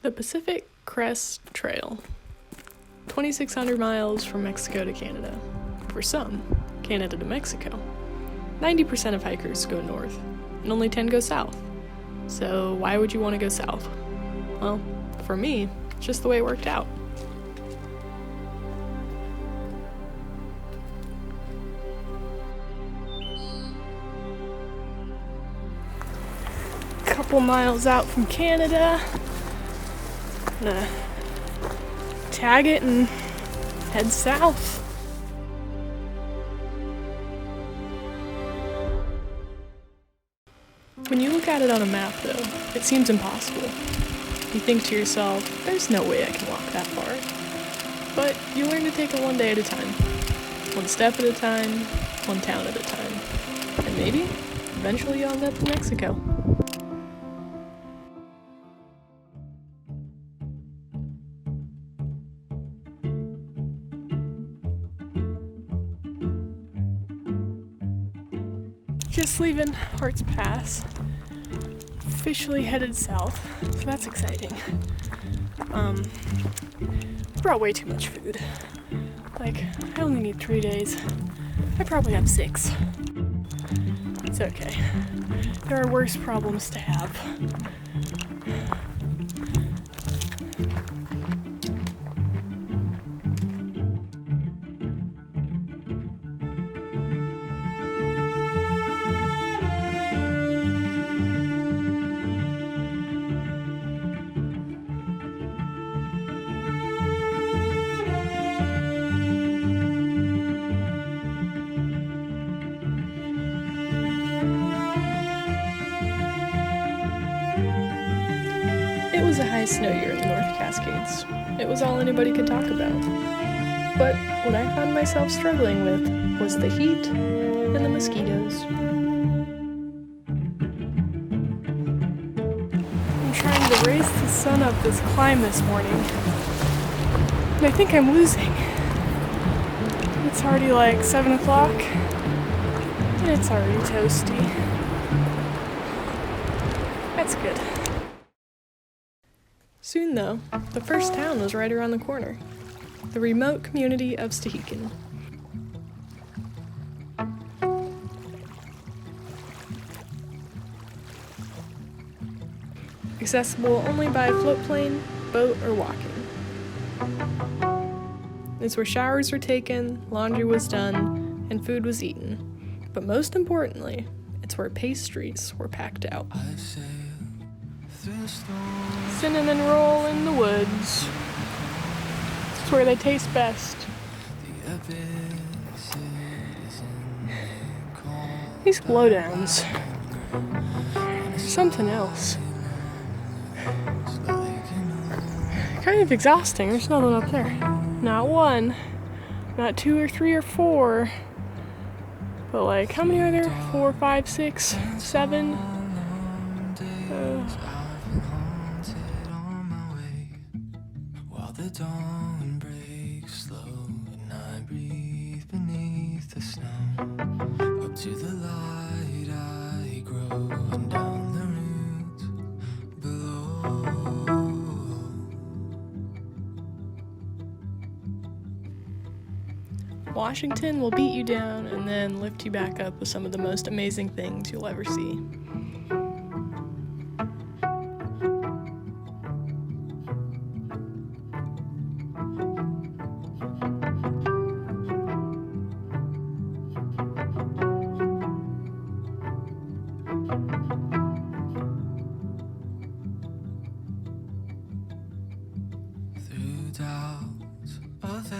The Pacific Crest Trail, 2,600 miles from Mexico to Canada. For some, Canada to Mexico. 90% of hikers go north, and only 10 go south. So why would you want to go south? Well, for me, it's just the way it worked out. Couple miles out from Canada. Gonna tag it and head south. When you look at it on a map, though, it seems impossible. You think to yourself, there's no way I can walk that far. But you learn to take it one day at a time. One step at a time, one town at a time. And maybe, eventually you'll end up in Mexico. Just leaving Hart's Pass, officially headed south, so that's exciting. Brought way too much food. Like, I only need 3 days. I probably have 6. It's okay. There are worse problems to have. It was a high snow year in the North Cascades. It was all anybody could talk about. But what I found myself struggling with was the heat and the mosquitoes. I'm trying to race the sun up this climb this morning, and I think I'm losing. It's already like 7 o'clock, and it's already toasty. That's good. Soon, though, the first town was right around the corner. The remote community of Stehekin. Accessible only by floatplane, boat, or walking. It's where showers were taken, laundry was done, and food was eaten. But most importantly, it's where pastries were packed out. Cinnamon roll in the woods. It's where they taste best. These blowdowns. Something else. Kind of exhausting. There's another one up there. Not 1, not 2 or 3 or 4. But like, how many are there? 4, 5, 6, 7? The dawn breaks slow and I breathe beneath the snow. Up to the light I grow and down the route below. Washington will beat you down and then lift you back up with some of the most amazing things you'll ever see. Doubts of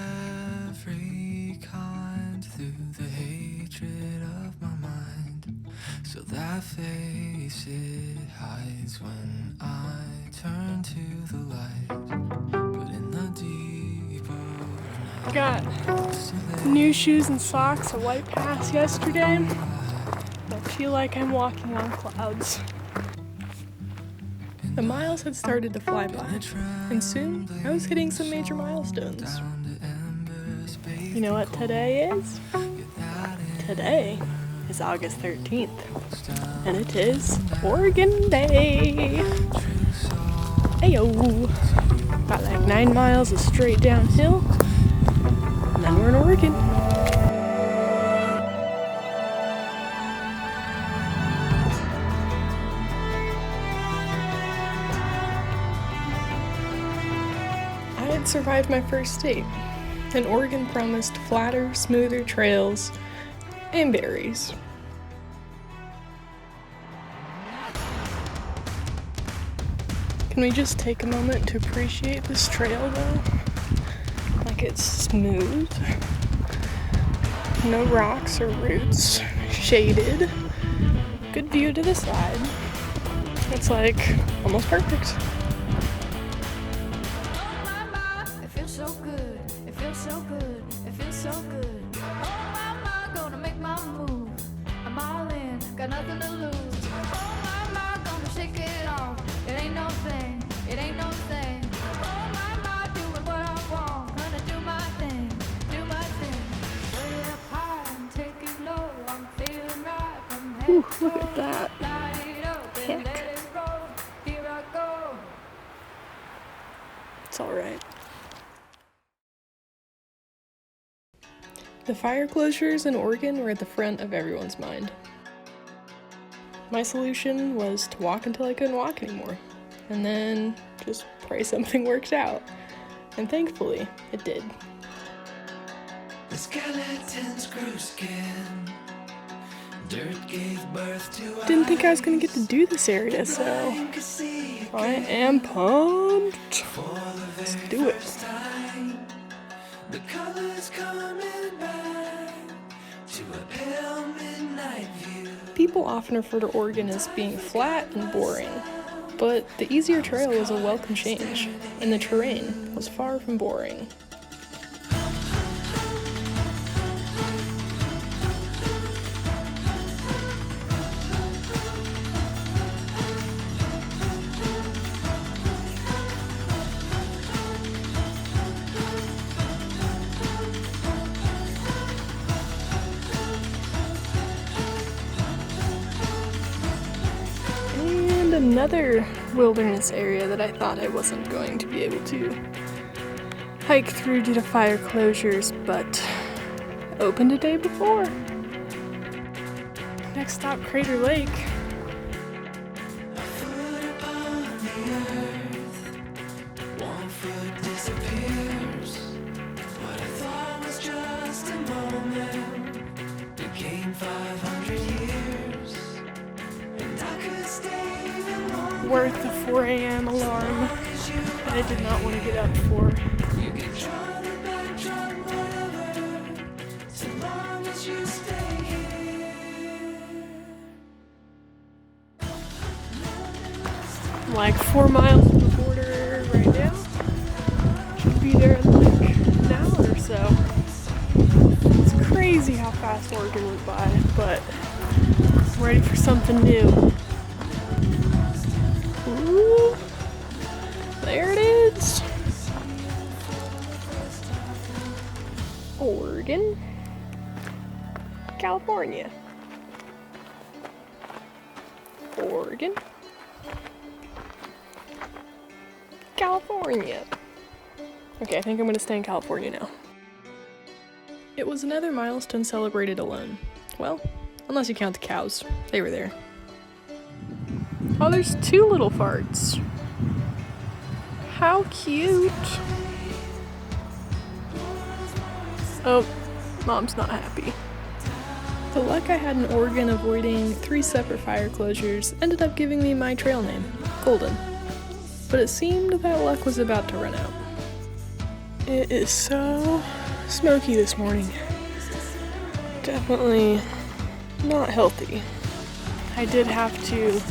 every kind, through the hatred of my mind, so that face it hides when I turn to the light. But in the deeper night, got new shoes and socks, a white pass yesterday. I feel like I'm walking on clouds. The miles had started to fly by, and soon I was hitting some major milestones. You know what today is? Today is August 13th, and it is Oregon Day. Heyo! Got like 9 miles of straight downhill, and then we're in Oregon. I had survived my first state, and Oregon promised flatter, smoother trails and berries. Can we just take a moment to appreciate this trail though? Like it's smooth, no rocks or roots, shaded, good view to the side. It's like almost perfect. It feels so good, it feels so good, it feels so good. Oh my, gonna make my move. I'm all in, got nothing to lose. Oh my, gonna shake it off. It ain't no thing, it ain't no thing. Oh my, doing what I want. Gonna do my thing, do my thing. Way up high and take it low. I'm feeling right from head Ooh, to look at that. light it up and Heck. let it roll. Here I go. It's alright. The fire closures in Oregon were at the front of everyone's mind. My solution was to walk until I couldn't walk anymore, and then just pray something worked out. And thankfully, it did. The skeletons grew skin. Dirt gave birth to Didn't think I was gonna get to do this area, so I am pumped. Let's do it. The colors coming back to a pale midnight view. People often refer to Oregon as being flat and boring, but the easier trail was a welcome change, and the terrain was far from boring. Another wilderness area that I thought I wasn't going to be able to hike through due to fire closures, but opened a day before. Next stop, Crater Lake. A foot upon the earth, 1 foot disappears. What I thought was just a moment became 500 years, and I could stay. Worth the 4 a.m. alarm that I did not want to get up for. You can try to backtrack whatever, so long as you stay here. I'm like 4 miles from the border right now. Should be there in like an hour or so. It's crazy how fast Oregon went by, but I'm ready for something new. Ooh, there it is. Oregon, California. Oregon, California. Okay, I think I'm gonna stay in California now. It was another milestone celebrated alone. Well, unless you count the cows. They were there. Oh, there's 2 little farts. How cute. Oh, Mom's not happy. The luck I had in Oregon avoiding 3 separate fire closures ended up giving me my trail name, Golden. But it seemed that luck was about to run out. It is so smoky this morning. Definitely not healthy. I did have to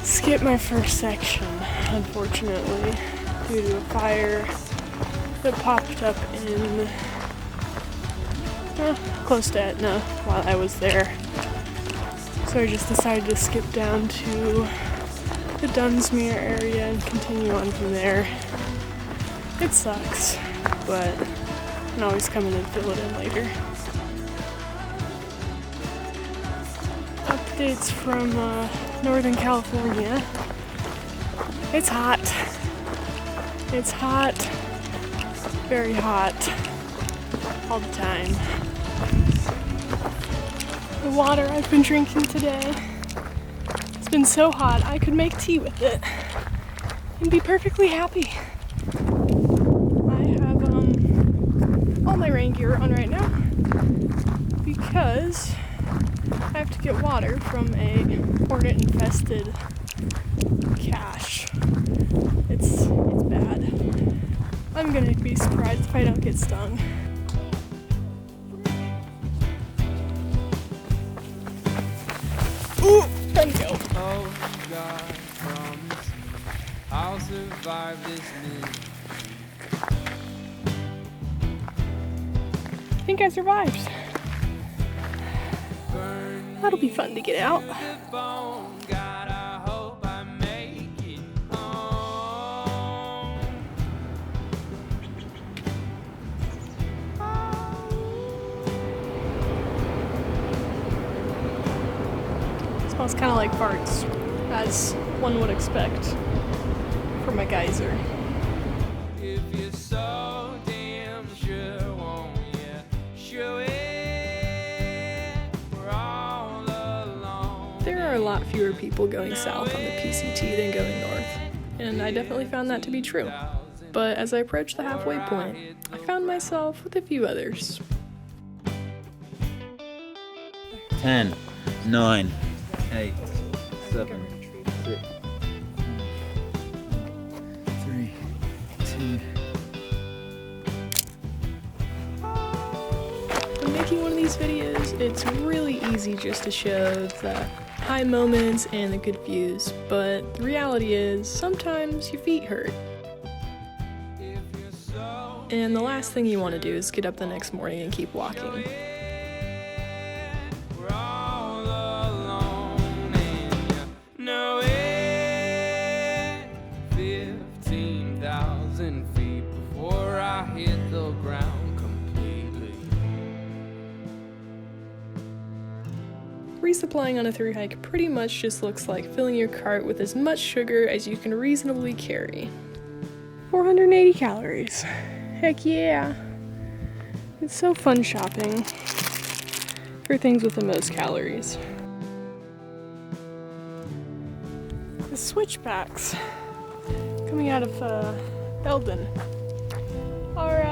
skip my first section, unfortunately, due to a fire that popped up in close to Etna while I was there. So I just decided to skip down to the Dunsmuir area and continue on from there. It sucks, but I can always come in and fill it in later. Updates from Northern California. It's hot. It's hot. Very hot. All the time. The water I've been drinking today, it's been so hot I could make tea with it and be perfectly happy. I have all my rain gear on right now because I have to get water from a hornet infested cache. It's bad. I'm gonna be surprised if I don't get stung. Ooh, time to go. Oh God, promise me I'll survive this minute. I think I survived. That'll be fun to get out. Smells kind of like farts, as one would expect from a geyser. If you're so damn sure, won't you show it? We're all alone. There are a lot fewer people going south on the PCT than going north, and I definitely found that to be true. But as I approached the halfway point, I found myself with a few others. 10, 9, 8, 7, 6, 3, 2. When making one of these videos, it's really easy just to show the high moments and the good views, but the reality is sometimes your feet hurt. And the last thing you want to do is get up the next morning and keep walking. We're all alone and you know it. 15,000 feet before I hit the ground completely. Resupplying on a thru hike pretty much just looks like filling your cart with as much sugar as you can reasonably carry. 480 calories. Heck yeah! It's so fun shopping for things with the most calories. The switchbacks coming out of Eldon are,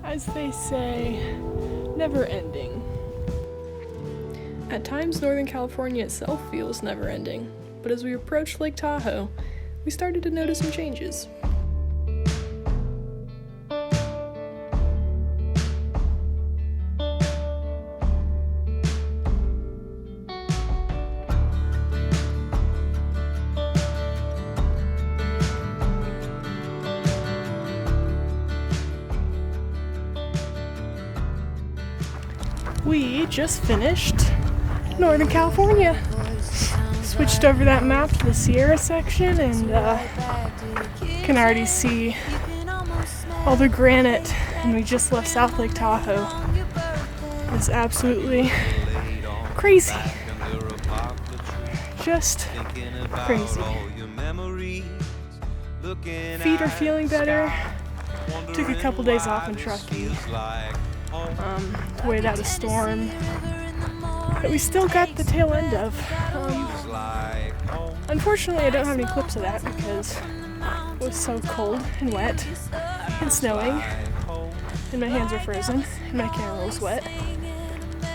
as they say, never ending. At times, Northern California itself feels never ending, but as we approached Lake Tahoe, we started to notice some changes. We just finished Northern California. Switched over that map to the Sierra section and can already see all the granite, and we just left South Lake Tahoe. It's absolutely crazy. Just crazy. Feet are feeling better. Took a couple days off in Truckee. Wait out a storm that we still got the tail end of. Unfortunately, I don't have any clips of that because it was so cold and wet and snowing, and my hands were frozen and my camera was wet.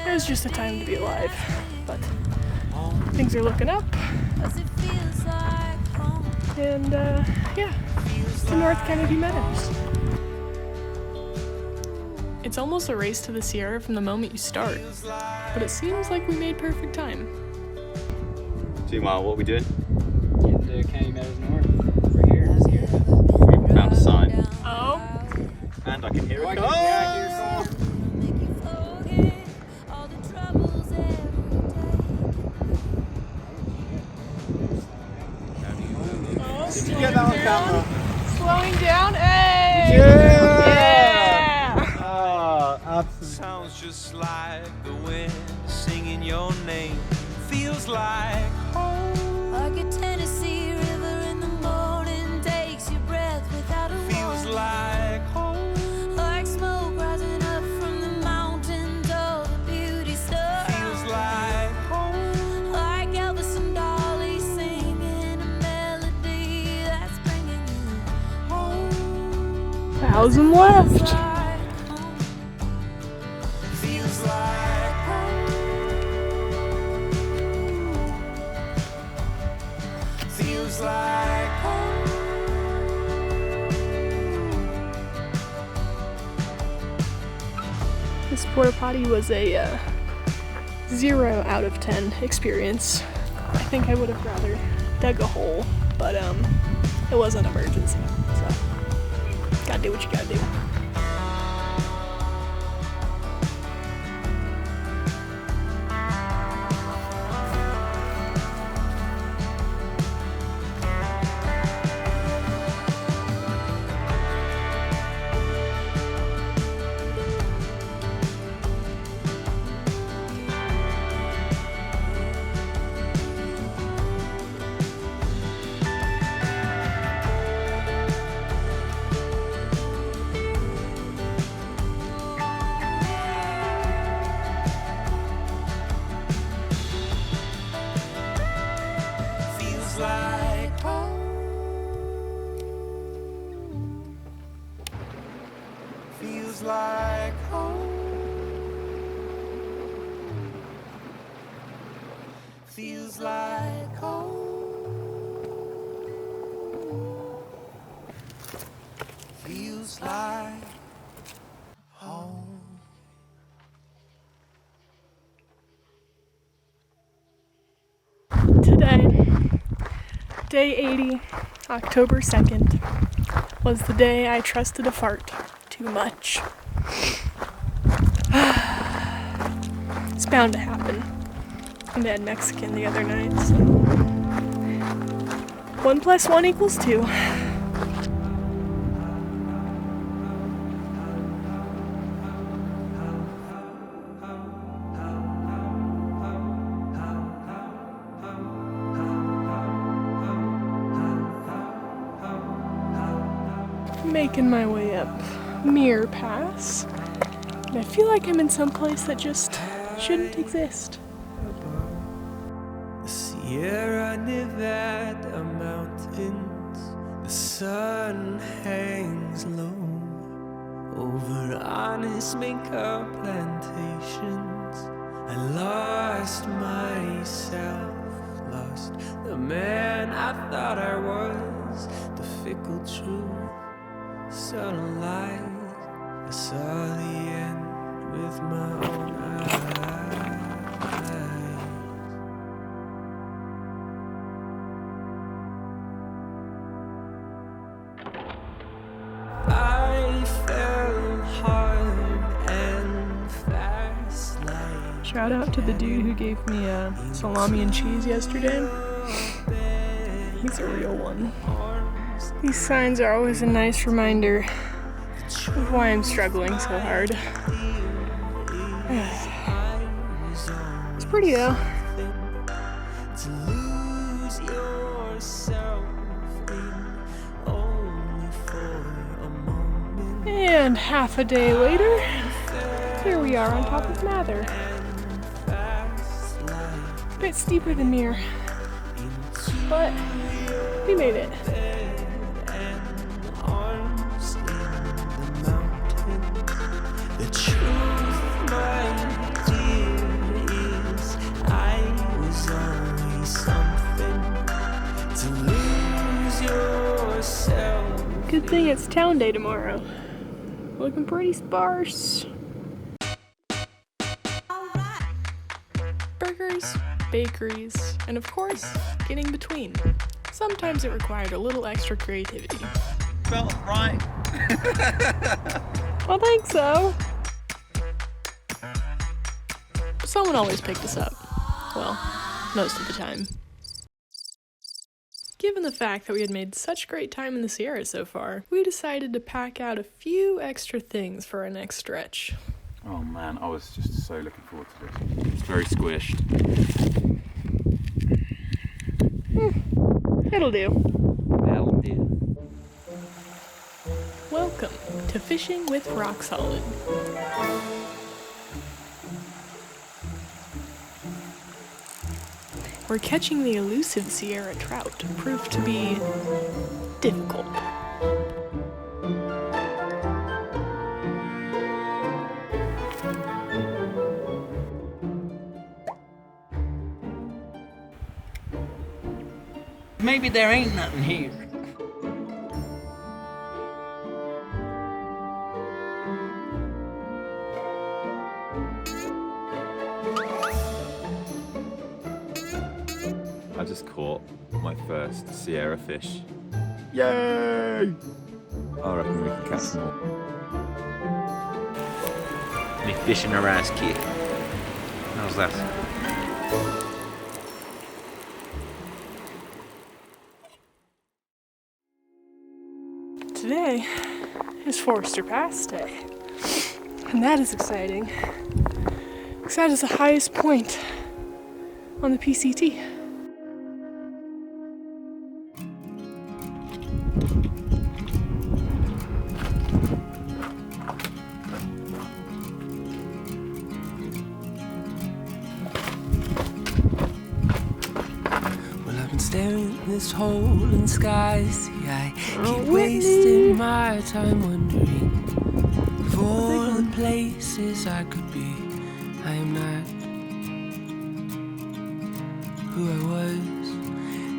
It was just a time to be alive, but things are looking up. And yeah, to North Kennedy Meadows. It's almost a race to the Sierra from the moment you start, but it seems like we made perfect time. 2 mile, what are we doing? Getting to Kennedy Meadows North. We're here. We found a sign. Oh? And I can hear it. Oh, Did you get that on camera? slowing down. Hey! Yeah! Yeah! Absolutely. Sounds just like the wind singing your name. Feels like Like a Tennessee river in the morning. 1,000 left. Feels like home. Feels like home. This porta potty was a 0 out of 10 experience. I think I would have rather dug a hole, but it was an emergency, so gotta do what you gotta do. Feels like home. Feels like home. Feels like home. Feels like home. Today, day 80, October 2nd, was the day I trusted a fart too much. It's bound to happen. I had Mexican the other night, so 1 + 1 = 2. Making my way up Mirror Pass, and I feel like I'm in some place that just shouldn't exist. The Sierra Nevada mountains, the sun hangs low over honest makeup plantations. I lost myself, lost the man I thought I was, the fickle truth. Subtle lies, I saw the end with my own eyes. I fell hard and fast like Shout out to the dude who gave me a salami and cheese yesterday. He's a real one. These signs are always a nice reminder of why I'm struggling so hard. It's pretty though. to lose yourself in only for a moment. And half a day later, here we are on top of Mather. A bit steeper than Mirror, but we made it. The truth, my dear, is I was always something to lose yourself. Good thing it's town day tomorrow. Looking pretty sparse. Burgers, bakeries, and of course, getting between. Sometimes it required a little extra creativity. Felt right. I think so. Someone always picked us up. Well, most of the time. Given the fact that we had made such great time in the Sierra so far, we decided to pack out a few extra things for our next stretch. Oh man, I was just so looking forward to this. It's very squished. It'll do. That'll do. Welcome to Fishing with Rock Solid. Where catching the elusive Sierra trout proved to be difficult. maybe there ain't nothing here. I just caught my first Sierra fish. Yay! I reckon we can catch more. Me fishing our ass kid. How's that? Today is Forester Pass Day, and that is exciting because that is the highest point on the PCT. Staring at this hole in the sky, see I keep wasting my time wondering of all the places I could be. I am not who I was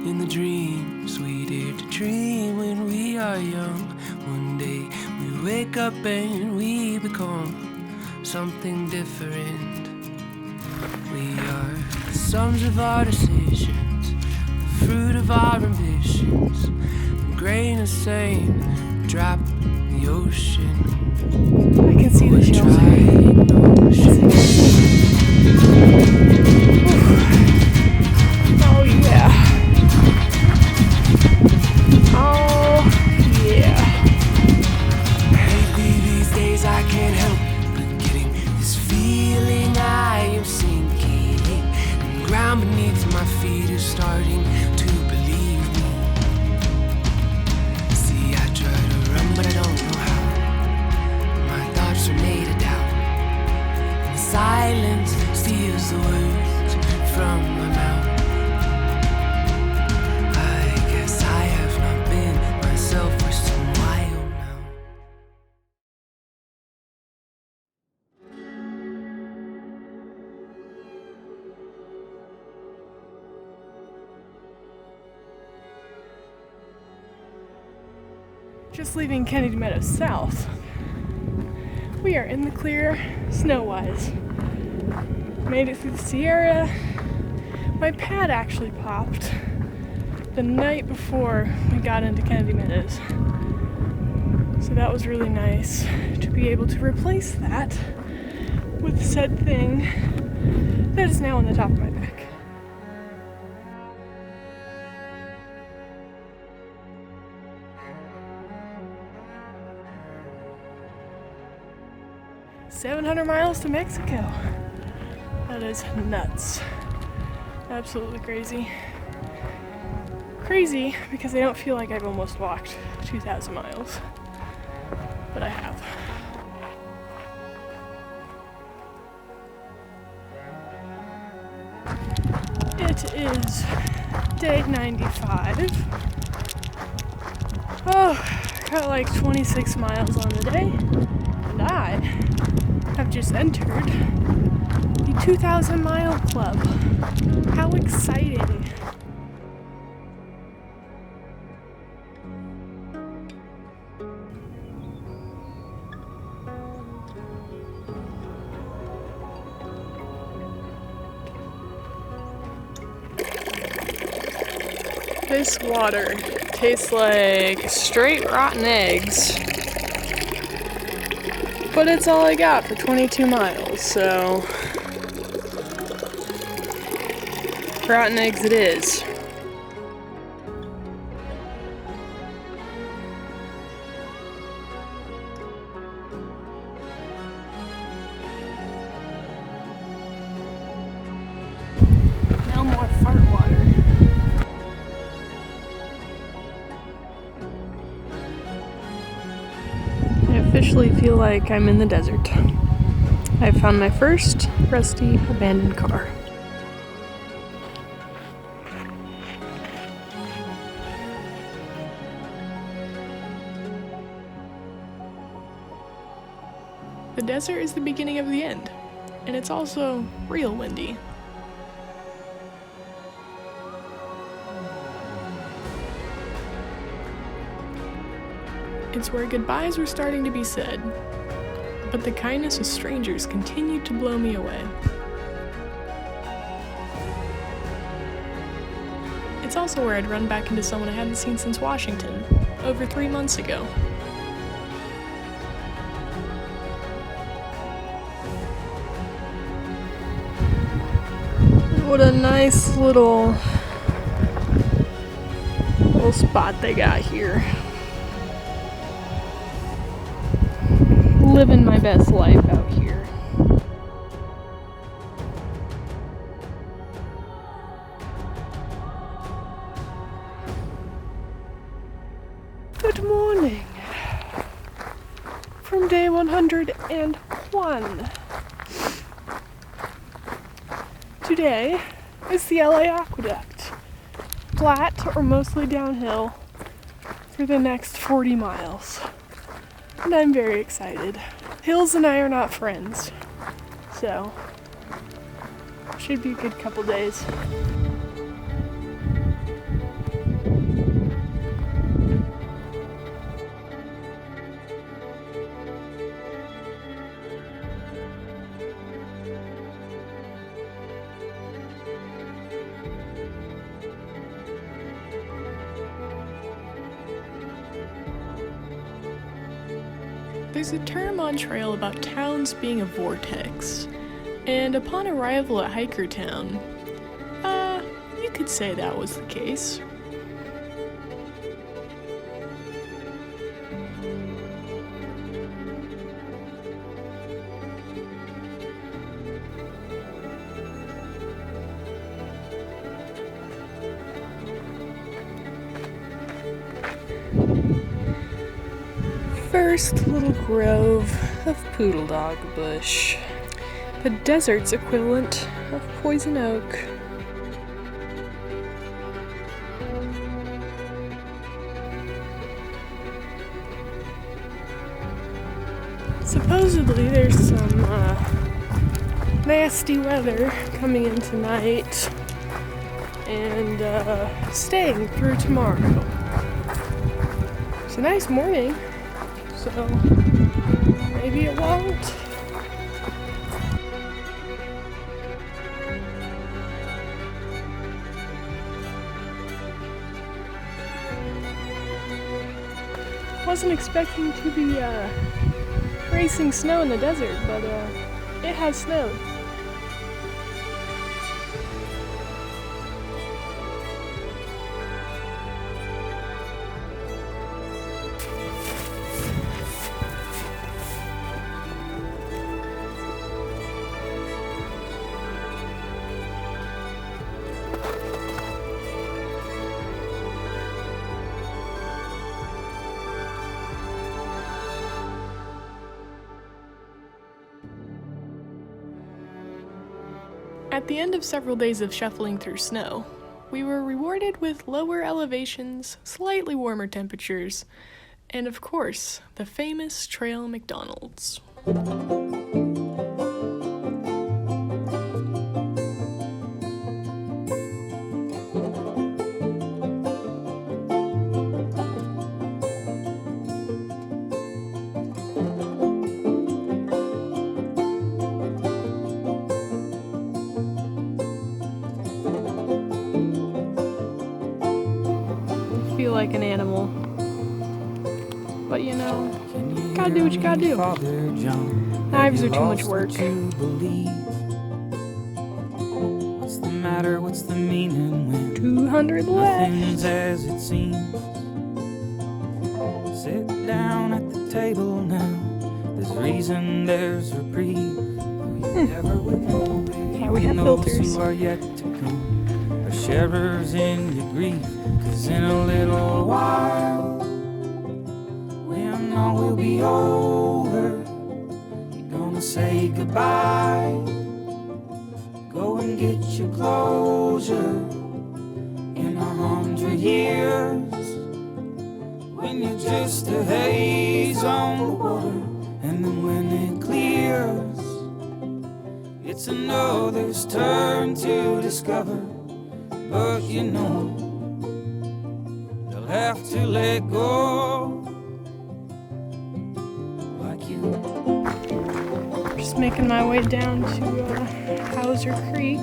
in the dreams we dare to dream when we are young. One day we wake up and we become something different. We are the sums of our decisions, fruit of our ambitions, a grain of sand, drop in the ocean. I can see the shells. Oh yeah. Oh yeah. Lately these days I can't help but getting this feeling I am sinking, and the ground beneath my feet is starting to believe me. See, I try to run, but I don't know how. My thoughts are made of doubt, and the silence steals the words from my mouth. I guess I have not been myself for some while now. Just leaving Kennedy Meadows south, we are in the clear snow-wise. Made it through the Sierra. My pad actually popped the night before we got into Kennedy Meadows. So that was really nice to be able to replace that with said thing that is now on the top of my back. $700 miles to Mexico. That is nuts. Absolutely crazy. Crazy because I don't feel like I've almost walked 2,000 miles. But I have. It is day 95. Oh, got like 26 miles on the day. And I have just entered the 2,000 mile club. How exciting! This water tastes like straight rotten eggs. But it's all I got for 22 miles, so rotten eggs it is. Now more fart water. I officially feel like I'm in the desert. I found my first rusty abandoned car. The desert is the beginning of the end, and it's also real windy. It's where goodbyes were starting to be said, but the kindness of strangers continued to blow me away. It's also where I'd run back into someone I hadn't seen since Washington, over 3 months ago. What a nice little spot they got here. Living my best life out here. Good morning. From day 101. Today is the LA Aqueduct. Flat or mostly downhill for the next 40 miles. And I'm very excited. Hills and I are not friends, so should be a good couple days. There's a term on trail about towns being a vortex, and upon arrival at Hiker Town, you could say that was the case. First little grove of poodle dog bush, the desert's equivalent of poison oak. Supposedly there's some nasty weather coming in tonight and staying through tomorrow. It's a nice morning. So, maybe it won't. Wasn't expecting to be racing snow in the desert, but it has snowed. At the end of several days of shuffling through snow, we were rewarded with lower elevations, slightly warmer temperatures, and of course, the famous trail McDonald's. Feel like an animal, but you know, gotta do what you gotta do. Knives are too much work. What's the matter? What's the meaning when 200 left. nothing's as it seems? Sit down at the table now. There's reason, there's reprieve. You never would know. Yeah, we have filters. Who are yet to come are sharers in your grief. 'Cause in a little while, when all will be over, you're gonna say goodbye. Go and get your closure. In 100 years, when you're just a haze on the water, and then when it clears, it's another's turn to discover. But you know, have to let go Just making my way down to Hauser Creek.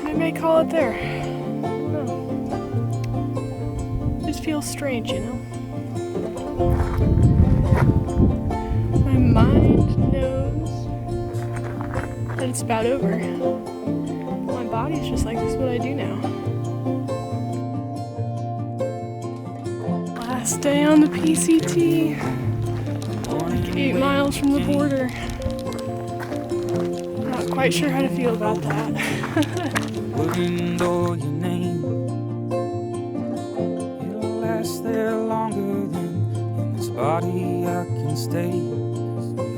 I may call it there. Just feels strange, you know? My mind knows that it's about over. My body's just like, this is what I do now. Last day on the PCT. Like 8 miles from the border. Not quite sure how to feel about that. Wouldn't know your name. It'll last there longer than in this body I can stay.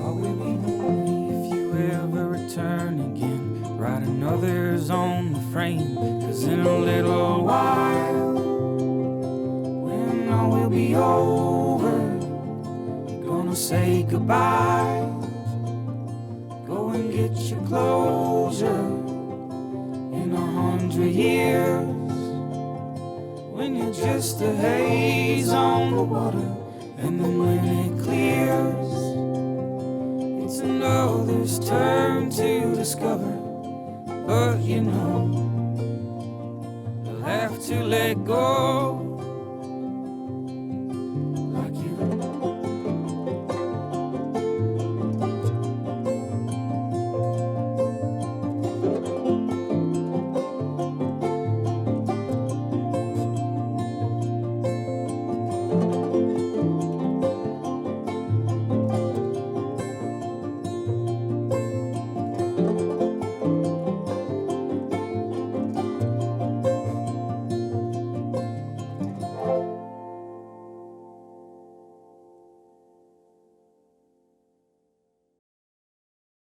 All will be lonely if you ever return again. Writing others on the frame. 'Cause in a little while, when all will be over, you're gonna say goodbye. Go and get your closure. In 100 years, when you're just a haze on the water, and then when it clears, it's another's turn to discover. But you know, you'll have to let go.